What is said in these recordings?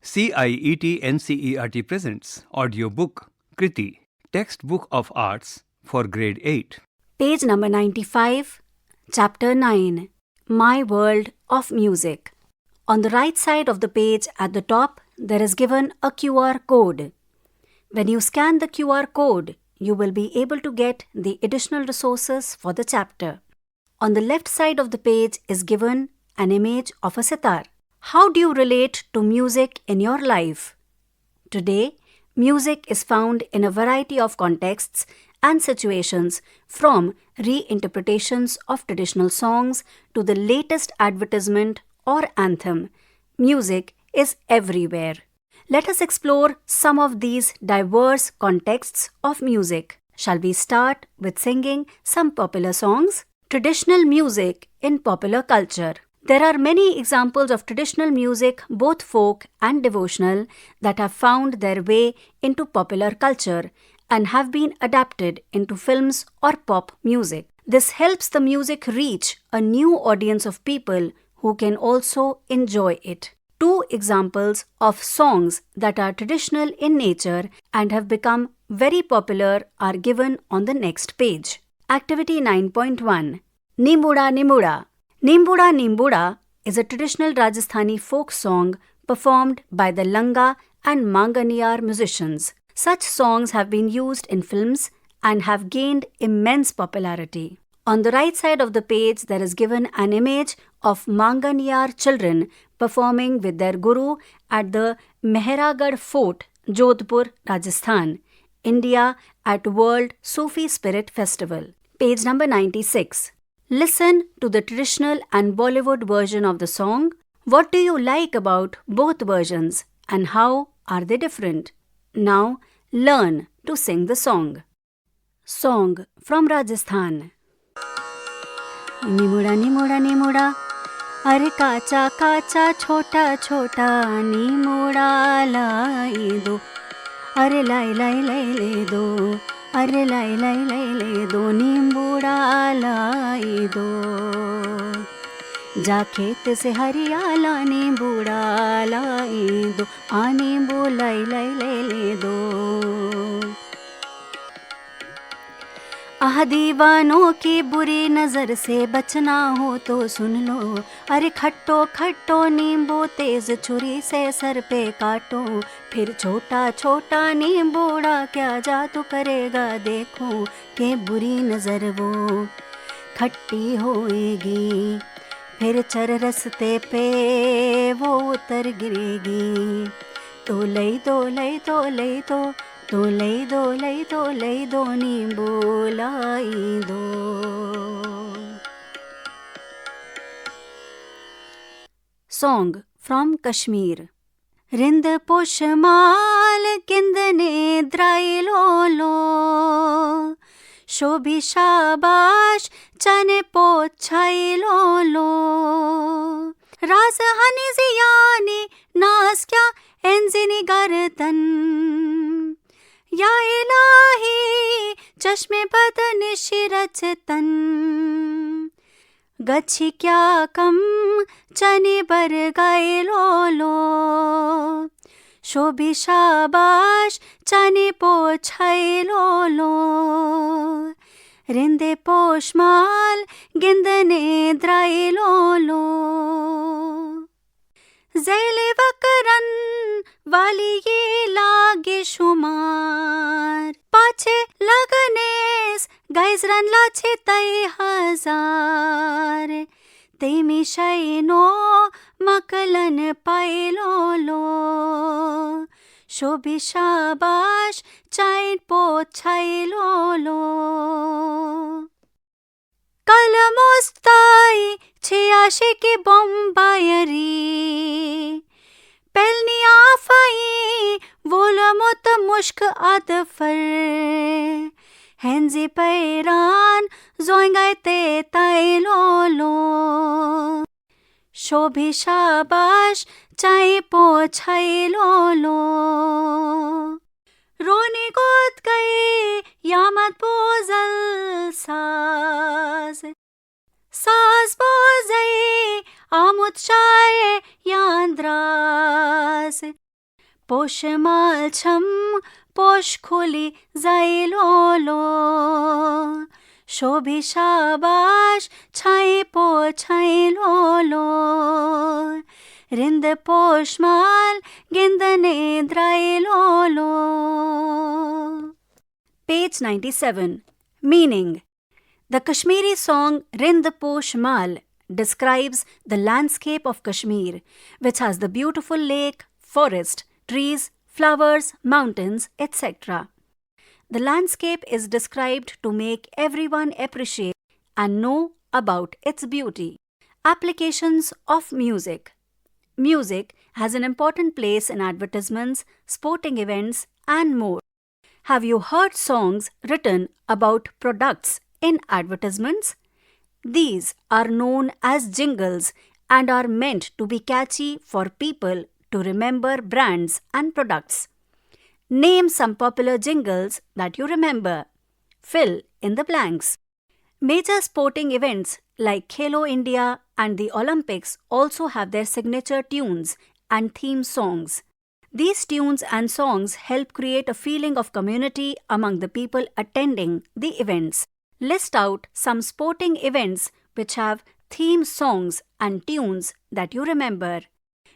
CIET NCERT presents audiobook Kriti, Textbook of Arts for Grade 8. Page number 95, Chapter 9, My World of Music. On the right side of the page at the top, there is given a QR code. When you scan the QR code, you will be able to get the additional resources for the chapter. On the left side of the page is given an image of a sitar. How do you relate to music in your life? Today, music is found in a variety of contexts and situations, from reinterpretations of traditional songs to the latest advertisement or anthem. Music is everywhere. Let us explore some of these diverse contexts of music. Shall we start with singing some popular songs? Traditional music in popular culture. There are many examples of traditional music, both folk and devotional, that have found their way into popular culture and have been adapted into films or pop music. This helps the music reach a new audience of people who can also enjoy it. Two examples of songs that are traditional in nature and have become very popular are given on the next page. Activity 9.1 Nimbuda Nimbuda. Nimbuda Nimbuda is a traditional Rajasthani folk song performed by the Langa and Manganiyar musicians. Such songs have been used in films and have gained immense popularity. On the right side of the page, there is given an image of Manganiyar children performing with their guru at the Mehragarh Fort, Jodhpur, Rajasthan, India, at World Sufi Spirit Festival. Page number 96. Listen to the traditional and Bollywood version of the song. What do you like about both versions and how are they different? Now learn to sing the song. Song from Rajasthan. Nimuda nimuda nimuda, अरे काचा काचा छोटा छोटा निमुड़ा लाई दो, अरे लाई लाई लाई ले दो, अरे लाई लाई लाई ले दो, निमुड़ा लाई दो, जा खेत से हरियाला निमुड़ा लाई दो, आ नींबू लाई लाई लाई ले दो। आह दीवानों की बुरी नज़र से बचना हो तो सुन लो, अरे खट्टो खट्टो नींबू तेज छुरी से सर पे काटो, फिर छोटा छोटा नींबूड़ा क्या जादू करेगा देखो, के बुरी नज़र वो खट्टी होएगी, फिर चर रस्ते पे वो उतर गिरेगी, तो लई दो लई दो लई दो, तो लई दो लई दो लई दो, नींबू लाई दो। Song from Kashmir. Rind पोशमाल किंदने Durai लो लो, शोभी शाबाश चने पोछाई लो लो, राज हनी जियानी नास क्या एंजिनी गर्दन, या इलाही चश्मे बदन शिरचतन, गच्छी क्या कम चने बर गाए लो लो, शोभी शाबाश चने पोछाए लो लो, रिंदे पोशमाल गिंदने द्राए लो लो, ज़ैले वकरन वाली ये लागे शुमार, पाछे लगनेस गाइजरन लाछे तय हजार, तेमी शैनो मकलन पाए लो लो, शोभी शाबाश चाय पोछाए लो लो, कल मोस्ताई छे आशे की बॉम्बायरी, पेलनी आफाई वोलमोत मुश्क आदफर, हेंजी पैरान जोंगाई ते ताई लो लो, शोभी शाबाश चाय पोछाई लो लो, रोने गोद गए यामत बोजल साज, साज बोजे आमुद शाये यांद्रास, पोषमाल छम पोष खुली जाइलो लो शोभी शाबाश छाई पो छाइलो लो रिंद पोषमाल गिंदने द्राइलो लो. Page 97. Meaning. The Kashmiri song Rind Posh Mal describes the landscape of Kashmir, which has the beautiful lake, forest, trees, flowers, mountains, etc. The landscape is described to make everyone appreciate and know about its beauty. Applications of music. Music has an important place in advertisements, sporting events, and more. Have you heard songs written about products in advertisements? These are known as jingles and are meant to be catchy for people to remember brands and products. Name some popular jingles that you remember. Fill in the blanks. Major sporting events like Khelo India and the Olympics also have their signature tunes and theme songs. These tunes and songs help create a feeling of community among the people attending the events. List out some sporting events which have theme songs and tunes that you remember.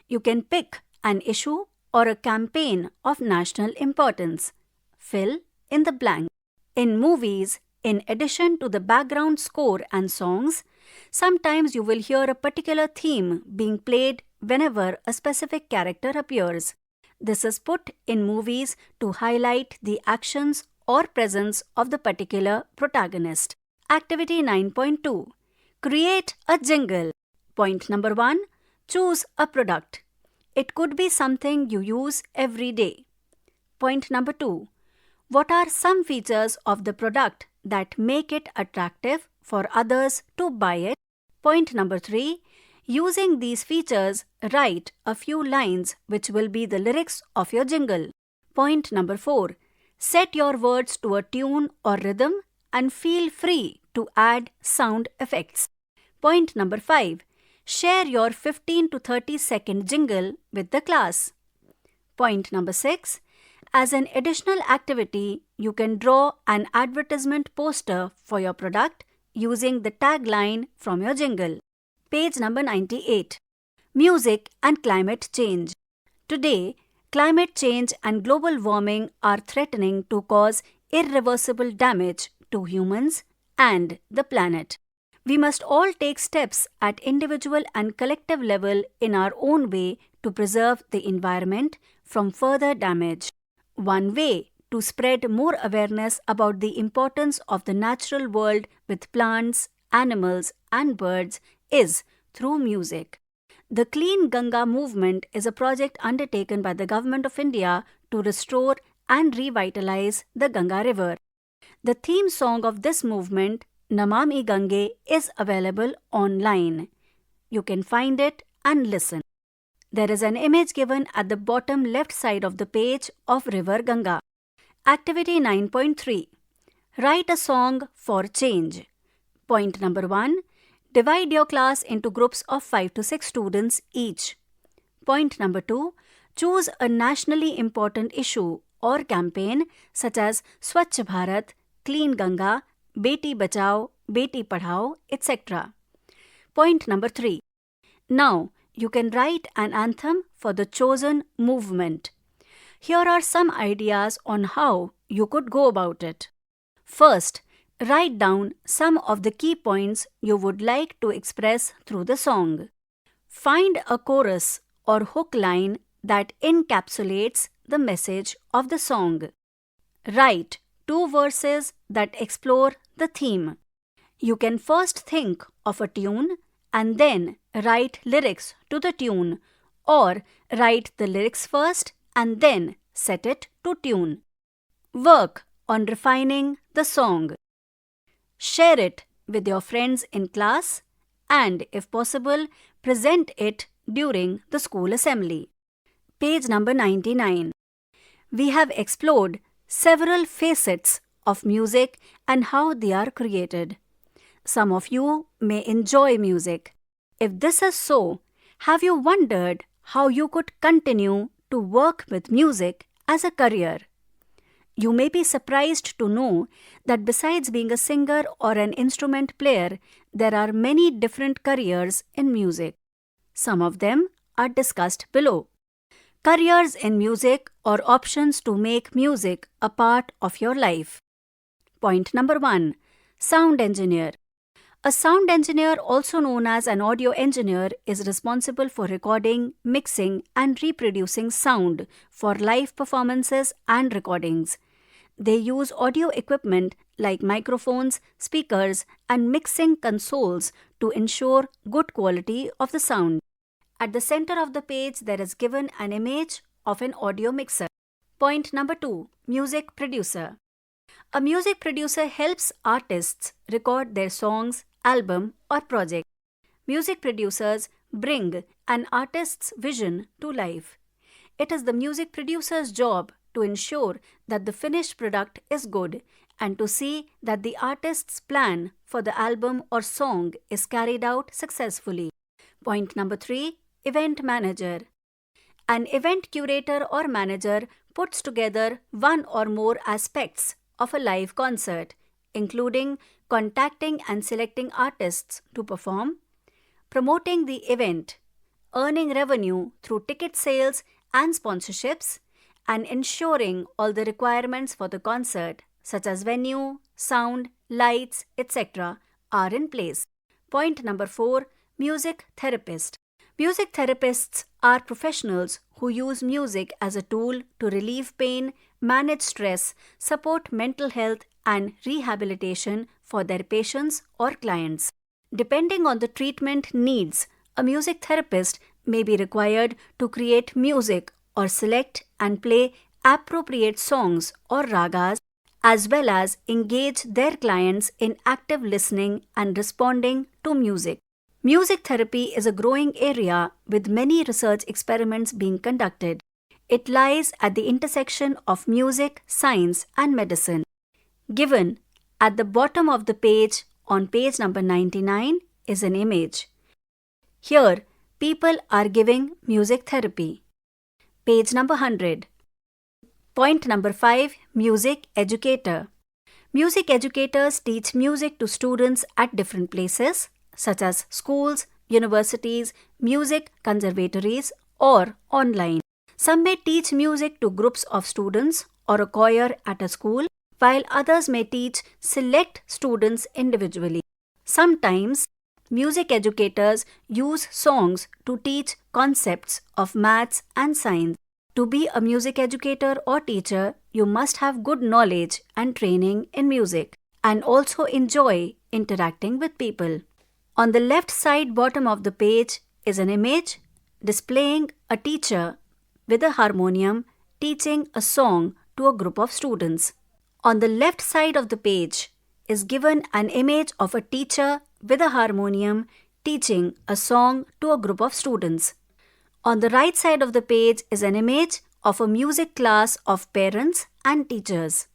You can pick an issue or a campaign of national importance. Fill in the blank. In movies, in addition to the background score and songs, sometimes you will hear a particular theme being played whenever a specific character appears. This is put in movies to highlight the actions or presence of the particular protagonist. Activity 9.2. Create a jingle. Point number 1. Choose a product. It could be something you use every day. Point number 2. What are some features of the product that make it attractive for others to buy it? Point number 3. Using these features, write a few lines which will be the lyrics of your jingle. Point number 4. Set your words to a tune or rhythm and feel free to add sound effects. Point number 5. Share your 15 to 30 second jingle with the class. Point number 6. As an additional activity, you can draw an advertisement poster for your product using the tagline from your jingle. Page number 98. Music and climate change. Today, climate change and global warming are threatening to cause irreversible damage to humans and the planet. We must all take steps at individual and collective level in our own way to preserve the environment from further damage. One way to spread more awareness about the importance of the natural world with plants, animals, and birds is through music. The Clean Ganga movement is a project undertaken by the Government of India to restore and revitalize the Ganga River. The theme song of this movement, Namami Gange, is available online. You can find it and listen. There is an image given at the bottom left side of the page of River Ganga. Activity 9.3. Write a song for change. Point number 1. Divide your class into groups of 5 to 6 students each. Point number 2. Choose a nationally important issue or campaign such as Swachh Bharat, Clean Ganga, Beti Bachao, Beti Padhao, etc. Point number 3. Now, you can write an anthem for the chosen movement. Here are some ideas on how you could go about it. First, write down some of the key points you would like to express through the song. Find a chorus or hook line that encapsulates the message of the song. Write 2 verses that explore the theme. You can first think of a tune and then write lyrics to the tune, or write the lyrics first and then set it to tune. Work on refining the song. Share it with your friends in class and, if possible, present it during the school assembly. Page number 99. We have explored several facets of music and how they are created. Some of you may enjoy music. If this is so, have you wondered how you could continue to work with music as a career. You may be surprised to know that besides being a singer or an instrument player, there are many different careers in music. Some of them are discussed below. Careers in music or options to make music a part of your life. Point number 1. Sound engineer. A sound engineer, also known as an audio engineer, is responsible for recording, mixing, and reproducing sound for live performances and recordings. They use audio equipment like microphones, speakers, and mixing consoles to ensure good quality of the sound. At the center of the page, there is given an image of an audio mixer. Point number 2. Music producer. A music producer helps artists record their songs, album, or project. Music producers bring an artist's vision to life. It is the music producer's job to ensure that the finished product is good and to see that the artist's plan for the album or song is carried out successfully. Point number 3. Event manager. An event curator or manager puts together one or more aspects of a live concert, including contacting and selecting artists to perform, promoting the event, earning revenue through ticket sales and sponsorships, and ensuring all the requirements for the concert, such as venue, sound, lights, etc., are in place. Point number 4. Music therapist. Music therapists are professionals who use music as a tool to relieve pain, manage stress, support mental health, and rehabilitation for their patients or clients. Depending on the treatment needs, a music therapist may be required to create music or select and play appropriate songs or ragas, as well as engage their clients in active listening and responding to music. Music therapy is a growing area with many research experiments being conducted. It lies at the intersection of music, science, and medicine. Given at the bottom of the page on page number 99 is an image. Here, people are giving music therapy. Page number 100. Point number 5. Music educator. Music educators teach music to students at different places, such as schools, universities, music conservatories, or online. Some may teach music to groups of students or a choir at a school, while others may teach select students individually. Sometimes, music educators use songs to teach concepts of maths and science. To be a music educator or teacher, you must have good knowledge and training in music and also enjoy interacting with people. On the left side bottom of the page is an image displaying a teacher with a harmonium teaching a song to a group of students. On the left side of the page is given an image of a teacher with a harmonium teaching a song to a group of students. On the right side of the page is an image of a music class of parents and teachers.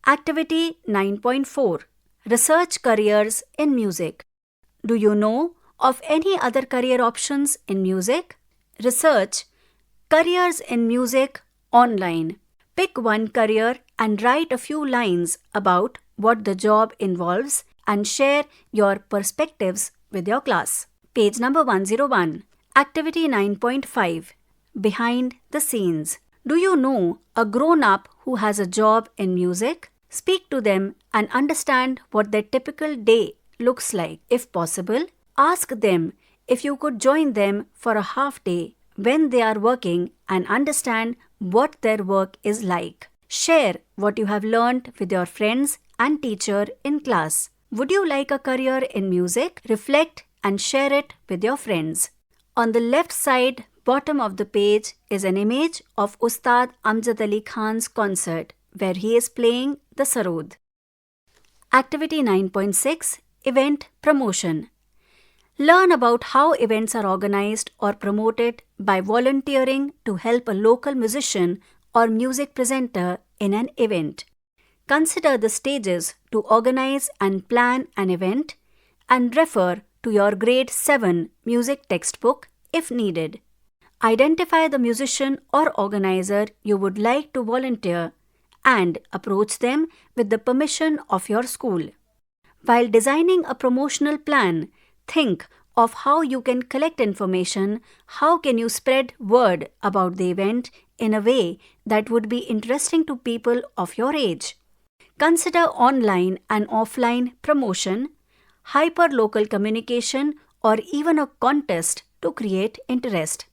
Activity 9.4. Research careers in music. Do you know of any other career options in music? Research careers in music online. Pick one career and write a few lines about what the job involves and share your perspectives with your class. Page number 101. Activity 9.5. Behind the scenes. Do you know a grown-up who has a job in music? Speak to them and understand what their typical day looks like. If possible, ask them if you could join them for a half day when they are working and understand what their work is like. Share what you have learned with your friends and teacher in class. Would you like a career in music? Reflect and share it with your friends. On the left side bottom of the page is an image of Ustad Amjad Ali Khan's concert where he is playing the sarod. Activity 9.6. Event promotion. Learn about how events are organized or promoted by volunteering to help a local musician or music presenter in an event. Consider the stages to organize and plan an event and refer to your grade 7 music textbook if needed. Identify the musician or organizer you would like to volunteer and approach them with the permission of your school. While designing a promotional plan, think of how you can collect information, how can you spread word about the event in a way that would be interesting to people of your age. Consider online and offline promotion, hyper-local communication, or even a contest to create interest.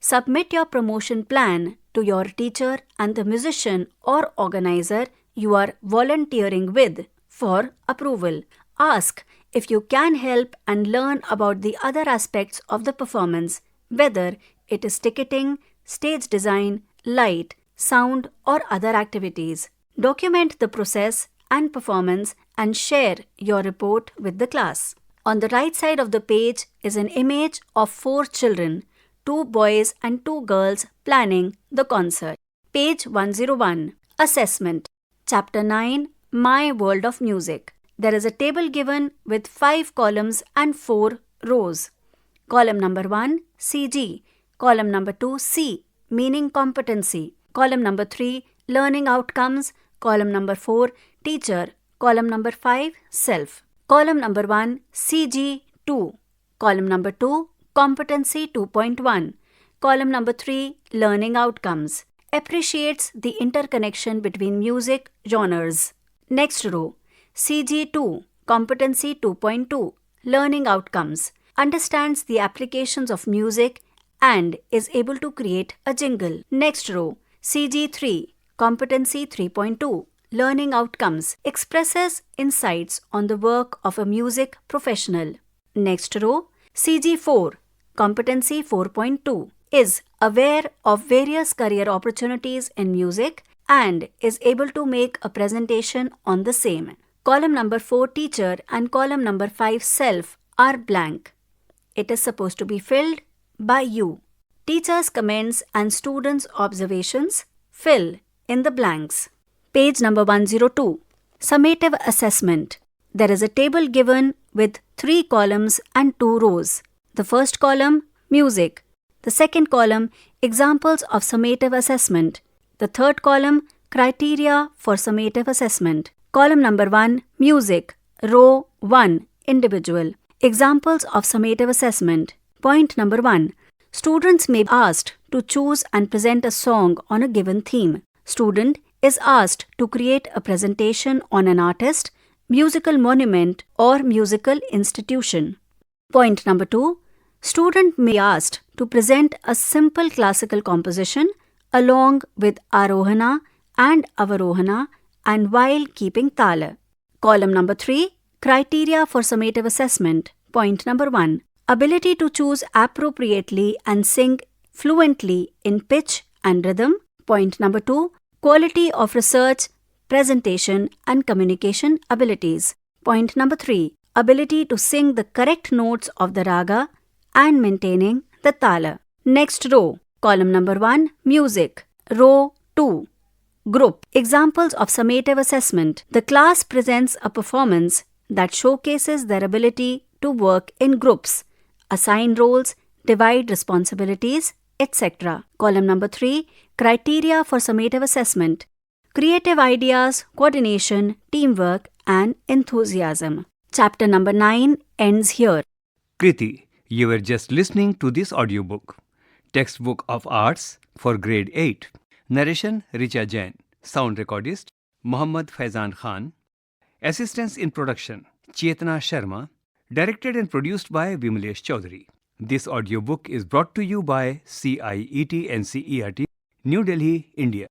Submit your promotion plan to your teacher and the musician or organizer you are volunteering with for approval. Ask if you can help and learn about the other aspects of the performance, whether it is ticketing, stage design, light, sound, or other activities. Document the process and performance and share your report with the class. On the right side of the page is an image of 4 children, 2 boys and 2 girls planning the concert. Page 101. Assessment. Chapter 9. My World of Music. There is a table given with 5 columns and 4 rows. Column number 1, CG. Column number 2, C, meaning competency. Column number 3, learning outcomes. Column number 4, teacher. Column number 5, self. Column number 1, CG2. Column number 2, competency 2.1. Column number 3, learning outcomes. Appreciates the interconnection between music genres. Next row, CG2, competency 2.2, learning outcomes. Understands the applications of music and is able to create a jingle. Next row, CG3, competency 3.2, learning outcomes. Expresses insights on the work of a music professional. Next row, CG4, competency 4.2, is aware of various career opportunities in music and is able to make a presentation on the same. Column number 4, teacher, and column number 5, self, are blank. It is supposed to be filled by you. Teacher's comments and students' observations fill in the blanks. Page number 102. Summative assessment. There is a table given with 3 columns and 2 rows. The first column, music. The second column, examples of summative assessment. The third column, criteria for summative assessment. Column number 1, music. Row 1, individual. Examples of summative assessment. Point number 1. Students may be asked to choose and present a song on a given theme. Student is asked to create a presentation on an artist, musical monument, or musical institution. Point number 2. Student may be asked to present a simple classical composition along with Arohana and Avarohana and while keeping Tala. Column number 3. Criteria for summative assessment. Point number 1. Ability to choose appropriately and sing fluently in pitch and rhythm. Point number 2. Quality of research, presentation and communication abilities. Point number 3. Ability to sing the correct notes of the raga and maintaining the tala. Next row. Column number 1, music. Row 2, group. Examples of summative assessment. The class presents a performance that showcases their ability to work in groups, assign roles, divide responsibilities, etc. Column number 3, criteria for summative assessment. Creative ideas, coordination, teamwork, and enthusiasm. Chapter number 9 ends here. Kriti, you were just listening to this audiobook. Textbook of Arts for Grade 8. Narration Richa Jain. Sound recordist Muhammad Faizan Khan. Assistance in production Chetna Sharma. Directed and produced by Vimalesh Chaudhary. This audiobook is brought to you by CIET NCERT, New Delhi, India.